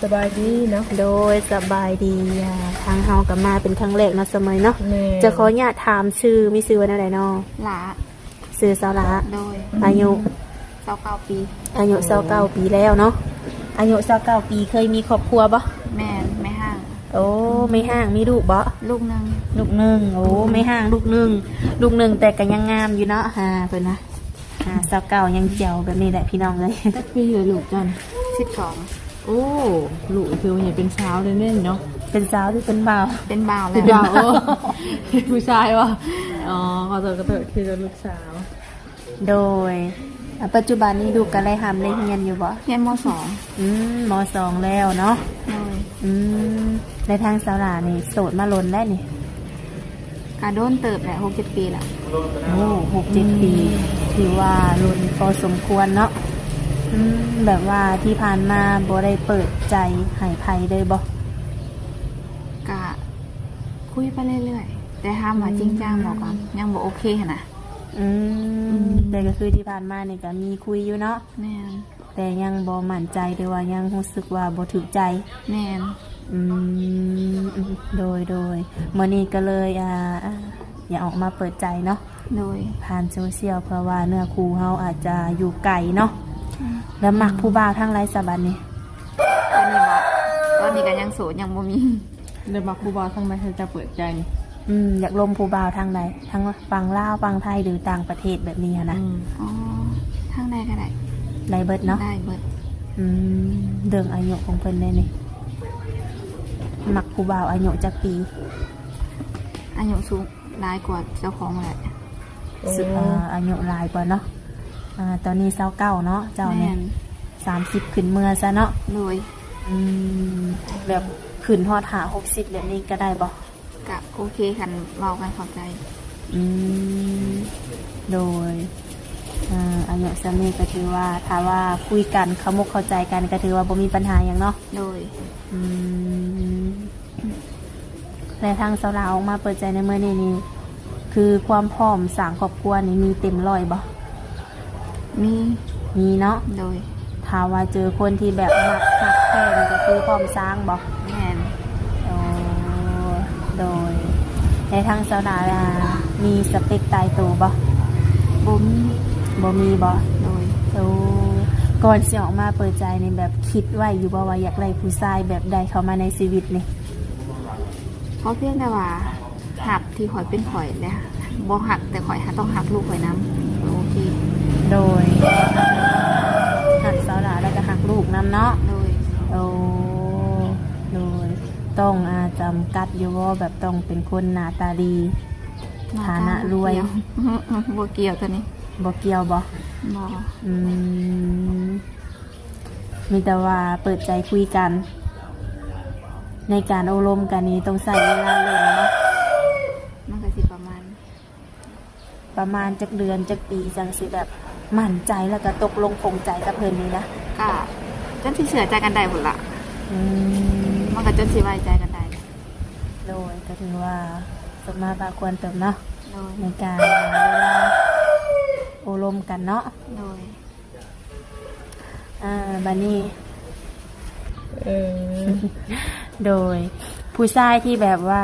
สบายดีเนาะโดยสบายดีทางเฮากับมาเป็นครั้งแรกเนาะเสมอเนาะจะขออนุญาตถามชื่อมีชื่อว่าอะไรเนาะหลาชื่อสาวหลาโดยอายุ29 ปีอายุ29ปีแล้วเนาะอายุ29ปีเคยมีครอบครัวบ่แม่ไม่ห่าง โอ้ไม่ห่างมีลูกบ่ลูกนึงโอ้ไม่ห่างลูกนึงแต่ก็ยังงามอยู่เนาะเพิ่นนะ29ยังเจ๋วแบบนี้แหละพี่น้องเลย จักปีเลยลูกจัน12โอ้ลูกคือเห็นเป็นสาวเลยเนี่ยเนาะเป็นสาวหรือเป็นบ่าวเป็นบ่าวแล้วเป็นบ่าวโอ้ผู้ชายวะอ๋อขอโทษก็เถอะคือลูกสาวโดยปัจจุบันนี้ดูกันเลยหามเลยเรียนอยู่บ่เรียนมม.2 แล้วเนาะโดยในทางสาวหลานี่โสดมาล้นแล้วนี่กาโดนเติบแหละ6-7 ปีแล้วโอ้6-7 ปีถือว่าล้นพอสมควรเนาะแบบว่าที่ผ่านมาบ่ได้เปิดใจให้ไผเลยบ่กะคุยไปเรื่อยๆแต่ห้ามว่าจริงจังบอกก่อนยังบ่โอเคหั่นน่ะแต่ก็คือที่ผ่านมานี่ก็มีคุยอยู่เนาะแม่นแต่ยังบ่มั่นใจหรือว่ายังรู้สึกว่าบ่ถูกใจแม่นโดยมื้อนี้ก็เลยอยากออกมาเปิดใจเนาะโดยผ่านโซเชียลเพราะว่าเนื้อคู่เฮาอาจจะอยู่ไกลเนาะแล้วมักผู้บ่าวทางไรสะบัดนี่ตอนนี้ก็ยังโสดยังบ่มีเดี๋ยวมักผู้บ่าวทางไหนจะเปิดใจนี่อยากลมผู้บ่าวทางไหนทางฝั่งลาวฝั่งไทยหรือต่างประเทศแบบนี้นะอ๋อทางใดก็ได้ได้เบิดเนาะได้เบิดเรื่องอายุของเพิ่นได้นี่มักผู้บ่าวอายุจักปีอายุสูงหลายกว่าเจ้าของแหละอายุหลายกว่าเนาะตอนนี้29เนาะเจ้าเนี่ย30ขึ้นเมื่อซะเนาะโดยแบบขึ้นฮอด60แบบนี้ก็ได้บ่กะโอเคคันเว้ากันเข้าใจโดยอายุซะนี่ก็ถือว่าถ้าว่าคุยกันเข้ามุกเข้าใจกันก็ถือว่าบ่มีปัญหาหยังเนาะโดยในทางสาวลาวออกมาเปิดใจในมื้อนี้นี่คือความพร้อมสร้างครอบครัวนี่มีเต็มร้อยบ่มีเนาะโดยถ้าว่าเจอคนที่แบบมักหักแพงก็คือพร้อมสร้างบ่แม่นโดยในทางสาวลาวมีสเปคตายตัวบ่บ่มีบ่โดยก่อนสิออกมาเปิดใจในแบบคิดไว้อยู่บ่ว่าอยากได้ผู้ชายแบบใดเข้ามาในชีวิตนี่เขาเพียงแต่ว่าหักที่ข่อยเป็นข่อยเลยบ่หักแต่ข่อยต้องหักลูกข่อยน้ำโอเคโดยหักสาวหลาแล้วก็หักลูกน้ำเนาะโดยต้องจำกัดอยู่ว่าแบบต้องเป็นคนหน้าตาดีฐานะรวยบ่เกี่ยวตัวนี้บ่เกี่ยวบ่มีแต่ว่าเปิดใจคุยกันในการอบรมกันนี้ต้องใส่เวลาเล่นเนาะมันก็สิประมาณจักเดือนจักปีจังสิแบบมั่นใจแล้วก็ตกลงคงใจกับเพิ่นนี่นะก็จนสิเชื่อใจกันได้หมดละมันก็จนสิไว้ใจกันได้โดยก็ถือว่าสมมาพาควรเติมเนาะในการเวลาอบรมกันเนาะบัดนี้โดยผู้ชายที่แบบว่า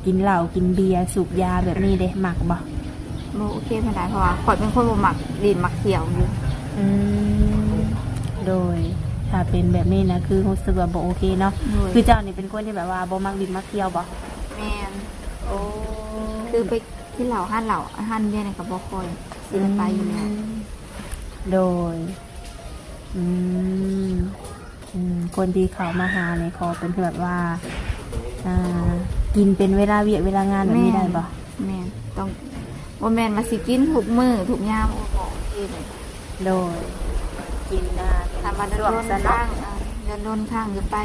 กินเหล้ากินเบียร์สูบยาแบบนี้เด้มักบ่โอเคไม่ได้เพราะว่าข่อยเป็นคนบ่มักดินมักเที่ยวอยู่โดยถ้าเป็นแบบนี้นะคือรู้สึกว่าบ่โอเคเนาะคือเจ้านี่เป็นคนที่แบบว่าบ่มักดินมักเที่ยวบ่แม่นคือไปที่เหล้าห้านเหล้าห้านเบียร์นี่ก็บ่ค่อยสิไปอยู่แล้วโดยคนที่เขามาหาในคอเป็นแบบว่ากินเป็นเวลาเวียดเวลางานแบบนี้ได้บ่แม่ต้องว่าแม่มาสิกินทุกมื้อทุกยามโอ้โหโดยกินทำมาโดนข้างโดนข้างหรือไป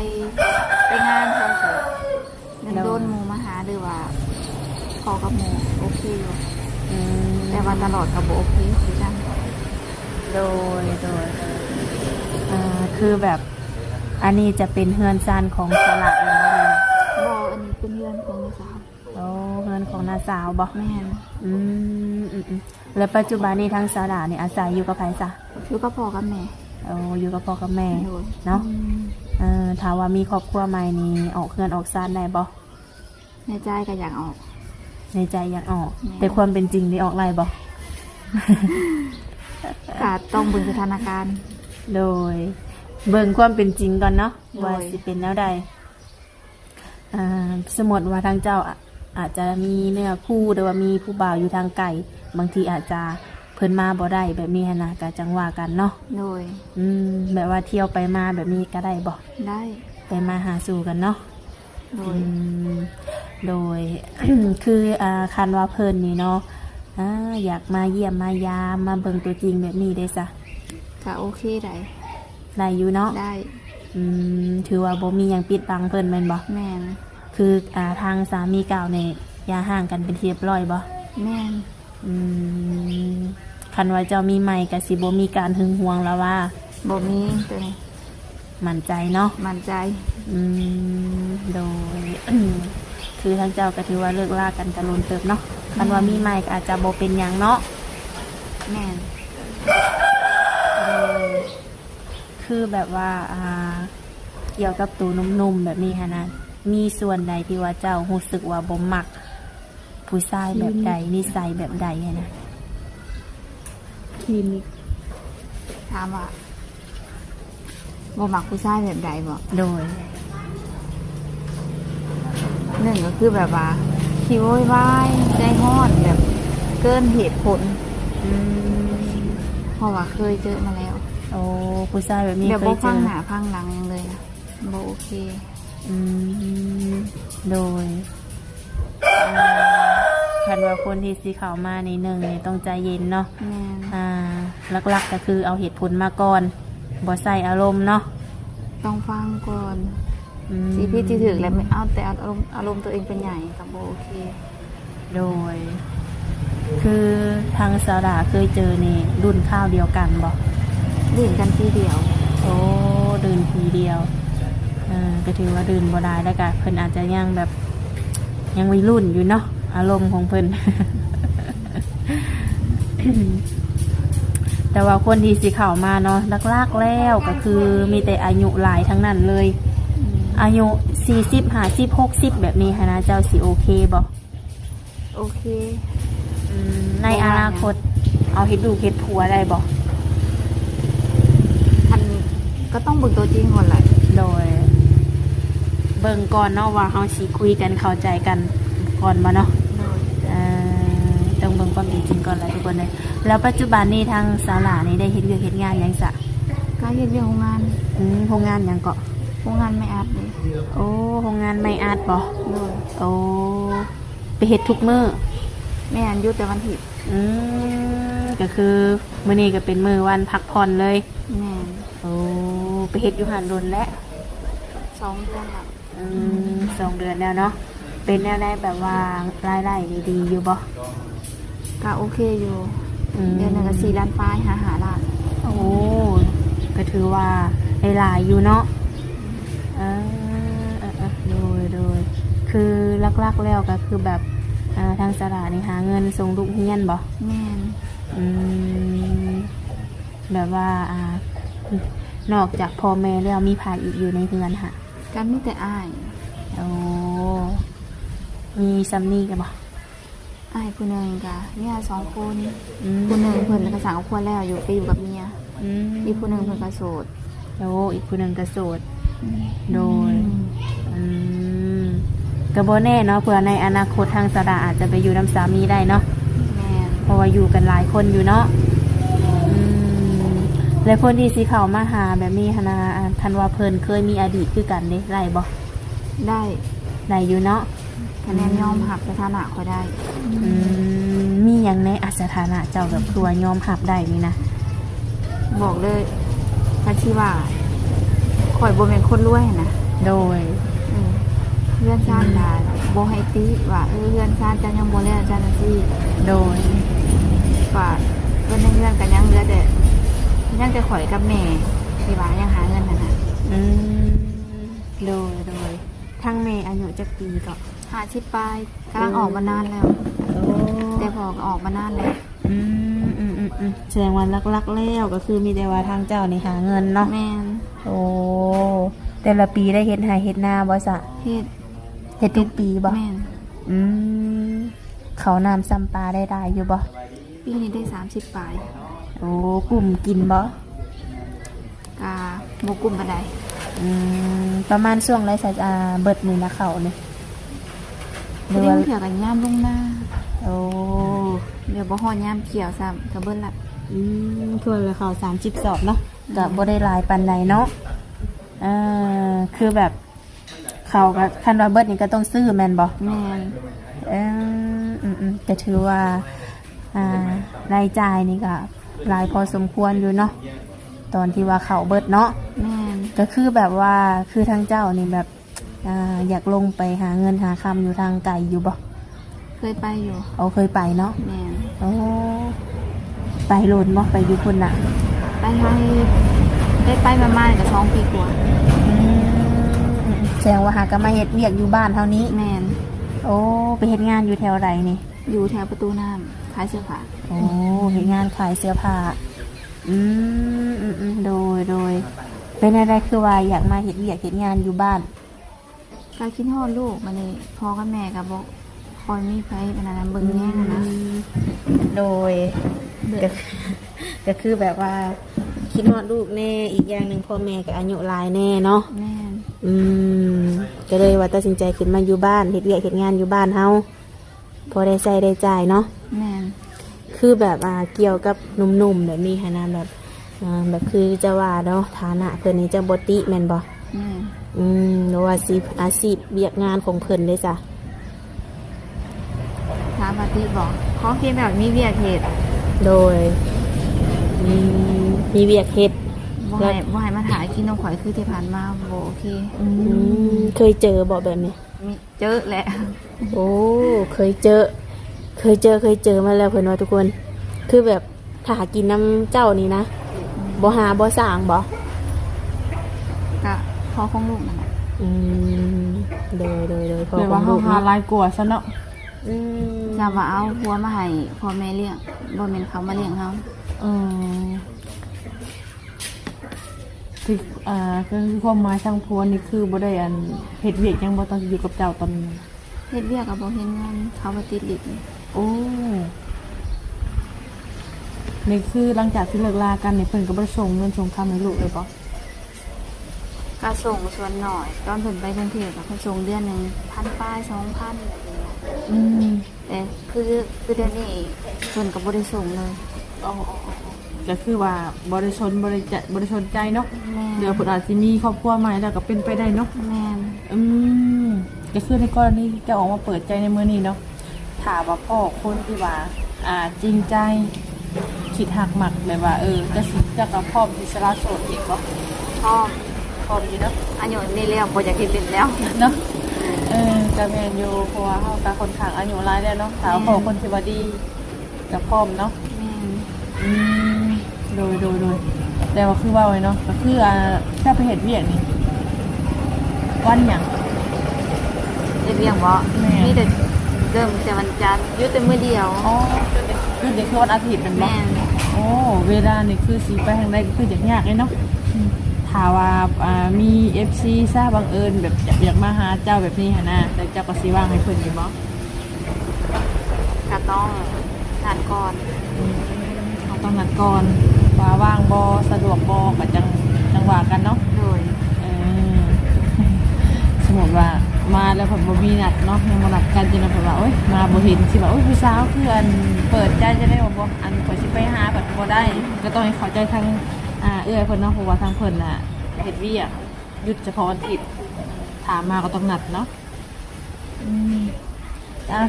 งานเขาเฉยโดนหมู่มาหาหรือว่าพอกับหมู่โอเคอยู่แต่ว่าตลอดกับโอเคสิจังโดยคือแบบอันนี้จะเป็นเฮือนซานของสลัดเลยนะอันนี้เป็นเฮือนของน้าสาวเฮือนของน้าสาวบ่แม่นแล้วปัจจุบันนี้ทั้งสลัดนี่อาศัยอยู่กับใครซะอยู่กับพ่อกับแม่อยู่กับพ่อกับแม่เนาะ ถามว่ามีครอบครัวใหม่นี่ออกเฮือนออกซ่านได้บ่ ในใจก็อยากออก ในใจอยากออกแต่ความเป็นจริงนี่ออกไรบ่ ก็ต้องเบิ่งสถานการณ์ โดยเบิ่งความเป็นจริงก่อนเนาะ โดย ว่าสิเป็นแนวใดสมมติว่าทางเจ้าอาจจะมีเนื้อคู่หรือว่ามีผู้บ่าวอยู่ทางไกลบางทีอาจจะเพิ่นมาบ่ได้แบบนี้หั้นนะก็จังว่ากันเนาะ โดย แบบว่าเที่ยวไปมาแบบนี้ก็ได้บ่ ได้ ไปมาหาสู่กันเนาะ โด อื ย มโดย คือคันว่าเพิ่นนี่เนาะอยากมาเยี่ยมมายามมาเบิ่งตัวจริงแบบนี้ได้ซะ ก็โอเคได้ ได้อยู่เนาะ ได้ ถือว่าบ่มีหยังปิดบังเพิ่นแม่นบ่ แม่น คือทางสามีเก่าเนี่ยอย่าห่างกันเป็นที่เรียบร้อยบ่ แม่น คันว่าเจ้ามีใหม่ก็สิบ่มีการหึงหวงแล้วว่า บ่มีตัวนี้ มั่นใจเนาะ มั่นใจ โดย คือทางเจ้าก็ถือว่าเลิกลากันกันลุนเติบเนาะคันว่ามีใหม่ก็อาจจะบ่เป็นหยังเนาะ แม่น คือแบบว่าเกี่ยวกับตัวนุ่มๆแบบนี้ฮะนะมีส่วนใดที่ว่าเจ้ารู้สึกว่าบ่มักผู้ชายแบบใดนิสัยแบบใดอะนะ คลินิก ถามว่าบ่มักผู้ชายแบบใดบ่ โดย หนึ่งก็คือแบบว่าขี้โวยวายใจร้อนแบบเกินเหตุผล เพราะว่าเคยเจอมาแล้ว โอ้ผู้ชายแบบนี้ แบบ เค บ่ ยเจ ฟัง อ หน้าฟังหลังหยังเลยนะบ่โอเค โดยคันว่าคนที่สีขาวมาในหนึ่งเนี่ยต้องใจเย็นเนาะ แม่น หลักๆก็คือเอาเหตุผลมาก่อนบ่ใส่อารมณ์เนาะ ต้องฟังก่อนสิพี่ที่ถึกแล้วไม่เอาแต่อารมณ์ตัวเองเป็นใหญ่ก็บ่โอเค โดย คือทางสาราเคยเจอนี่รุ่นข้าวเดียวกันบ่ ดื่มกันทีเดียว โอ้ดื่นทีเดียวก็ถือว่าดื่นบ่ได้แล้วก็เพิ่นอาจจะยังแบบยังวัยรุ่นอยู่เนาะอารมณ์ของเพิ่น แต่ว่าคนที่สิเข้ามาเนาะลักๆแล้วก็คือมีแต่อายุหลายทั้งนั้นเลย อายุ40 50 60แบบนี้ค่ะนะเจ้าสิโอเคบ่ โอเค ในอนาคตเอาเฮ็ดลูกเฮ็ดผัวได้บ่ อันก็ต้องเบิ่งตัวจริงก่อนแหละ โดย เบิ่งก่อนเนาะว่าเฮาสิคุยกันเข้าใจกันก่อนบ่เนาะ โดย ต้องเบิ่งความเป็นจริงก่อนแหละทุกคนเลยแล้วปัจจุบันนี้ทางศาลานี่ได้เฮ็ดเวียกเฮ็ดงานหยังซะ ก็เฮ็ดเรื่องโรงงาน โรงงานหยังเกาะ โรงงานไม่อัดเลย โอ้โรงงานไม่อาดบ่ โดย โอ้ไปเฮ็ดทุกมื้อ แม่อันหยุดแต่วันอาทิตย์ ก็คือมื้อนี้ก็เป็นมื้อวันพักผ่อนเลย แม่น โอ้ไปเฮ็ดอยู่หันโดนแล้ว 2 เดือนแล้ว 2 เดือนแล้วเนาะเป็นแนวได้แบบว่ารายได้ดีๆอยู่บ่ ก็โอเคอยู่ เดือนหนึงก็4 ล้านปลาย5 ล้าน โอ้ก็ถือว่าหลายๆอยู่เนาะโดยคือลักๆแล้วก็คือแบบทางสระนี่หาเงินส่งลูกเรียนบ่ แม่น แบบว่านอกจากพ่อแม่แล้วมีภายอีกอยู่ในเรือนค่ะ กันมีแต่อ้าย โอ้มีซัมนี่กันบ่ อ้ายผู้หนึงก็เมีย2 คนผู้หนึงเพิ่นก็สร้างครอบครัวแล้วอยู่ไปอยู่กับเมียอีกผู้หนึงเพิ่นก็โสด โอ้อีกคนหนึ่งก็โสดโดยกระโบแน่เนาะเผื่อในอนาคตทางสระอาจจะไปอยู่น้ำสามีได้เนาะ แม่น เพราะว่าอยู่กันหลายคนอยู่เนาะและคนที่สีเขามาหาแบบนี้นะทันว่าเพิ่นเคยมีอดีตคือกันเด้ไรบ่ ได้ ไรอยู่เนาะ คะแนนยอมหักสถานะเขาได้ มีอย่างในสถานะเจ้าแบบตัวยอมหับได้นี่นะ บอกเลยพัชีว่าข่อยบ่เป็นคนรวยนะ โดย เพื่อนชาติดาบ่ให้ติว่าเพื่อนชาติจะยังบ่แล้วจังซี่ โดย ว่าเพิ่นเพื่อนกันยังเหลือแต่ยังแต่ข่อยกับแม่ที่ว่ายังหาเงินนั่นน่ะ โดยทั้งแม่อายุจักปีก็ 50ปลายกำลังออกมานานแล้ว แต่พอก็ออกมานานแล้ว แสดงว่าลักๆแล้วก็คือมีแต่ว่าทางเจ้านี่หาเงินเนาะ แม่น โอ้ แต่ละปีได้เฮ็ดไร่เฮ็ดนาบ่ซะ เฮ็ด เฮ็ดทุกปีบ่ แม่น อืมเขาวน้ำซ้ำปลาได้อยู่บ่ ปีนี้ได้30ปลาย โอ้กลุ่มกินบ่ กาบ่กลุ่มปานใด ประมาณช่วงไรสัจเบิดนี่นะเขาเนี่ยหรือ เลี้ย ว่าง เถื่อกันย่ามลงหน้า โอ้ เดี๋ยวบ่ฮอดย่ามเกี่ยวซ้ำก็เบิ่นละ คือเลยเขา30 สอบเนาะกับบ่ได้หลายปานใดเนาะคือแบบเขาก็คันว่าเบิดนี่ก็ต้องซื้อแม่นบ่ แม่น แต่ถือว่ารายจ่ายนี่ก็หลายพอสมควรอยู่เนาะตอนที่ว่าเขาเบิดเนาะ แม่น ก็คือแบบว่าคือทางเจ้านี่แบบอยากลงไปหาเงินหาคำอยู่ทางไกลอยู่บ่ เคยไปอยู่ เอาเคยไปเนาะ แม่น โอ้ไปโลนบ่ไปอยู่พุ่นน่ะ ไปทางได้ไปประมาณก็2ปีกว่า แสดงว่าหาก็มาเฮ็ดเวียกอยู่บ้านเท่านี้ แม่น โอ้ไปเฮ็ดงานอยู่แถวใดนี่ อยู่แถวประตูน้ำขายเสื้อผ้า โอ้เฮ็ดงานขายเสื้อผ้าโดยเป็นอะไรคือว่าอยากมาเฮ็ดเวียกเฮ็ดงานอยู่บ้าน การคิดฮอดลูกมันนี่พ่อกับแม่ก็บ่คอยมีไผเป็นอันนั้นเบิ่งแย่งนะ โดยก็คือแบบว่าคิดฮอดลูกแน่อีกอย่างหนึ่งพ่อแม่ก็อายุหลายแน่เนาะ แม่น ก็เลยว่าตัดสินใจขึ้นมาอยู่บ้านเฮ็ดเวียกเฮ็ดงานอยู่บ้านเฮาพอได้ใช้ได้จ่ายเนาะ แม่น คือแบบเกี่ยวกับหนุ่มๆแบบนี้ค่ะนะแบบคือจะว่าเนาะฐานะเพิ่นนี่จะบ่ติแม่นบ่ แม่น หรือว่าอาชีพเวียกงานของเพิ่นได้จ้ะ ถามปฏิบอกขอเพียงแบบมีเวียกเฮ็ด โดยมีเวียกเฮ็ด บ่ให้มาถ่ายกินนมข่อยคือที่ผ่านมาบ่โอเค เคยเจอบ่แบบนี้ มีเจอแหละ โอ้เคยเจอมาแล้วเพิ่นว่าทุกคน คือแบบถ้าหากินน้ำเจ้านี่นะบ่หาบ่สร้างบ่ ก็พอของลูกนั่นแหละ โดยพอ แต่ ขอ ว่าง เฮา ลูก หา เนาะ หลายกว่าซะเนาะ จะว่าเอาผัวมาให้พ่อแม่เลี้ยงบ่แม่นเขามาเลี้ยงเฮา ที่ก็คือความหมายทางพัวนี่คือบ่ได้อันเฮ็ดเวียกหยังบ่ต้องอยู่กับเจ้าตอนนี้ เฮ็ดเวียกก็บ่เห็นเงินเขาบ่ติดลิบ โอ้นี่คือหลังจากที่เลิกลากันนี่เพิ่นก็บ่ได้ส่งเงินส่งคำให้ลูกเลยบ่ ก็ส่งส่วนหน่อย ตอนเพิ่นไปกรุงเทพก็เขาส่งเดือนหนึง1,000ปลาย 2,000แบบนี้ แต่คือเดือนนี้เพิ่นก็บ่ได้ส่งเลย อ๋อก็คือว่าบ่ได้สนใจเนาะ แม่ เดี๋ยวเพิ่นอาจสิมีครอบครัวใหม่แล้วก็เป็นไปได้เนาะ แม่น ก็คือในกรณีที่จะออกมาเปิดใจในมื้อนี้เนาะถามว่าพ่อคนที่ว่าจริงใจคิดหักหมักแบบว่าจะกับพ่อมีสละโสดอีกบ่ พ่อ พ่ออยู่เนาะ อายุนี่แล้วบ่อยากเฮ็ดเป็นแล้ว เนาะก็แม่นอยู่เพราะว่าเฮาก็ค่อนข้างอายุหลายแล้วเนาะถามว่าพ่อคนที่ว่าดีกับพ่อมเนาะ แม่น โดยแต่ว่าคือว่าไว้เนาะก็คือถ้าไปเฮ็ดเวียกนี่วันหยัง เฮ็ดเวียกบ่ แม่ มีแต่เริ่มแต่วันจันทร์หยุดแต่มื้อเดียว อ๋อคือเด็กคือวันอาทิตย์เป็นบ่ แม่น โอ้เวลานี่คือสีไปทางใดก็คืออยากเลยเนาะถ้าว่ามี FC ทราบบังเอิญแบบอยากมาหาเจ้าแบบนี้หะนะแต่เจ้าก็สิว่างให้เพิ่นอยู่บ่ ก็ต้องนัดก่อน เราต้องนัดก่อนว่าว่างบ่สะดวกบ่ก็จังว่ากันเนาะ โดย เออสมมุติว่ามาแล้วเพิ่นบ่มีนัดเนาะยังบ่นัดกันจนเพิ่นว่าโอ๊ยมาบ่เห็นสิว่าโอ๊ยผู้สาวคืออันเปิดใจจะได้บ่อันข่อยสิไปหาแบบบ่ได้ ก็ต้องให้เข้าใจทางเอื้อยเพิ่นเนาะเพราะว่าทางเพิ่นน่ะเฮ็ดเวียกหยุดเฉพาะวันอาทิตย์ถามมาก็ต้องนัดเนาะ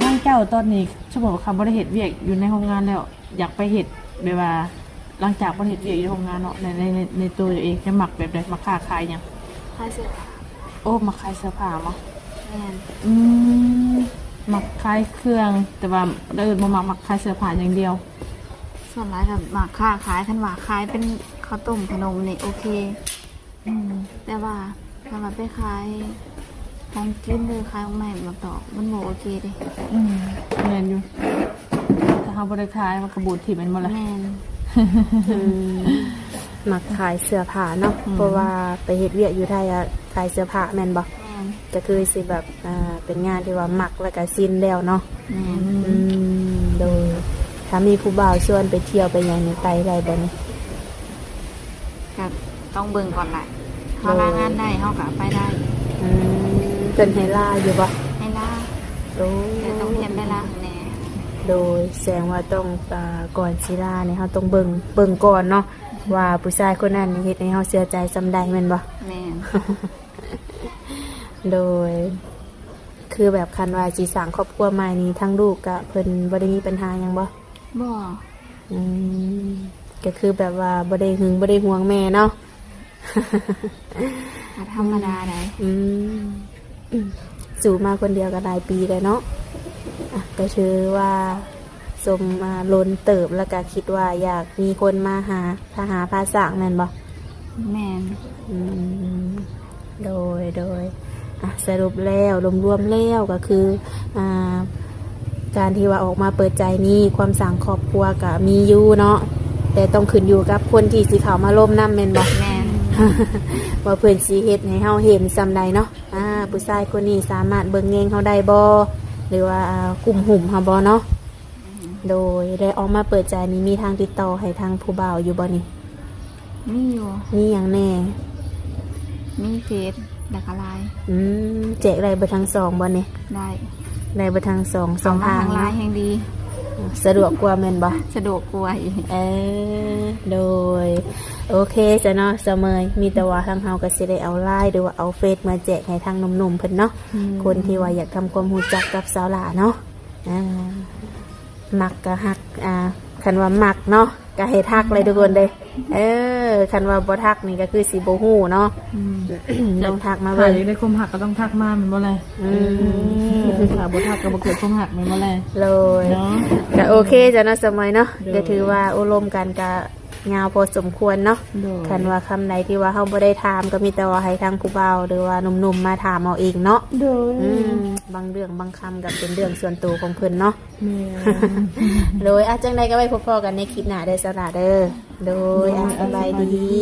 ทางเจ้าตอนนี้สมมุติว่าคำบ่ได้เฮ็ดเวียกอยู่ในโรงงานแล้ว อยากไปเฮ็ดแบบว่าหลังจากบ่ได้เฮ็ดเวียกอยู่ในโรงงานเนาะในตัวเองจะมักแบบใดมักค้าขายหยัง ขายเสื้อผ้า โอ้มักขายเสื้อผ้าบ่ แม่น มักขายเครื่องแต่ว่าเดินมามักขายเสื้อผ้าอย่างเดียว ส่วนหลายก็มาค้าขายคันว่าขายเป็นข้าวต้มขนมนี่โอเคแต่ว่าถ้าว่าไปขายของกินหรือขายของใหม่มาต่อมันบ่โอเคเด้ แม่นอยู่ถ้าเขาบริขายมันกระบูดถิ่มเป็นหมดเลย แม่น มักขายเสื้อผ้าเนาะเพราะว่าไปเฮ็ดเวียกอยู่ไทย ขายเสื้อผ้าแม่นบ่ แม่น ก็คือสิแบบเป็นงานที่ว่ามักแล้วก็สิ้นแล้วเนาะ แม่น โดยถ้ามีผู้บ่าวชวนไปเที่ยวไปหยังนี่ไปได้บ่นี่ ก็ต้องเบิ่งก่อนแหละเฮาลางานได้เฮาก็ไปได้ เพิ่นให้ลาอยู่บ่ ให้ลา โดย แต่ต้องเทียมได้ลาแน่ โดยแสดงว่าต้องก่อนสิลาเนี่ยเฮาต้องเบิ่งก่อนเนาะว่าผู้ชายคนนั้นนี่เฮ็ดให้เฮาเสียใจซำใดแม่นบ่ แม่น โดย คือแบบคันว่าสิสร้างครอบครัวใหม่นี้ทั้งลูกก็เพิ่นบ่ได้มีปัญหาหยังบ่ บ่ อืมก็คือแบบว่าบ่ได้หึงบ่ได้ห่วงแม่เนาะ ก็ธรรมดาได้ สู่มาคนเดียวก็หลายปีเลยเนาะอ่ะก็ถือว่าสมมาล้นเติบแล้วก็คิดว่าอยากมีคนมาหาภาษาแม่นบ่ แม่น อืมโดยสรุปแล้วรวมๆแล้วก็คือการที่ว่าออกมาเปิดใจนี้ความสั่งครอบครัวก็มีอยู่เนาะแต่ต้องขึ้นอยู่กับคนที่สิเข้ามาร่วมนำแม่นบ่ แม่น ว่าเพิ่นสิเฮ็ดให้เฮาเห็นซำใดเนาะผู้ชายคนนี้สามารถเบิ่งแยงเฮาได้บ่หรือว่ากลุ่มหุ่มเฮาบ่เนาะโดยได้ออกมาเปิดใจนี้มีทางติดต่อให้ทางผู้บ่าวอยู่บ่นี่ มีอยู่ มีหยังแน่ มีเฟซแล้วก็ไลน์ แจกได้เบ่ทั้งสองบ่นี่ ได้ ได้เบ่ทั้งสอง เอามา ทาง ทางไล เนาะ น์แห่งดี สะดวกกว่าแม่นบ่ สะดวกกว่าอีก โดยโอเคจ้ะเนาะเสมอมีแต่ว่าทางเฮาก็สิได้เอาไลน์หรือว่าเอาเฟซมาแจกให้ทางหนุ่มๆเพิ่นเนาะคนที่ว่าอยากทำความรู้จักกับสาวหลาเนาะมักก็ฮักคันว่ามักเนาะก็ให้ทักเลยทุกคนเด้คันว่าบ่ทักนี่ก็คือสิบ่ฮู้เนาะต้องทักมา ถ้า เบิ่ง อยากได้ความหักก็ต้องทักมาแม่นบ่แลถ้าบ่ทักก็บ่เกิดความหักแม่นบ่แล เลย เนาะ ก็โอเคจ้ะเนาะเสมอเนาะ โดย ก็ถือว่าอุรมกันก็ยาวพอสมควรเนาะ โดย คันว่าคำใดที่ว่าเขาบ่ได้ถามก็มีแต่ว่าให้ทางผู้เบาหรือว่าหนุ่มๆมาถามเอาเองเนาะ โดย บางเรื่องบางคำก็เป็นเรื่องส่วนตัวของเพิ่นเนาะ แม่ โดยจังใดก็ไว้พบกันในคลิปหน้าเด้อสระเด้อโดยสบายดี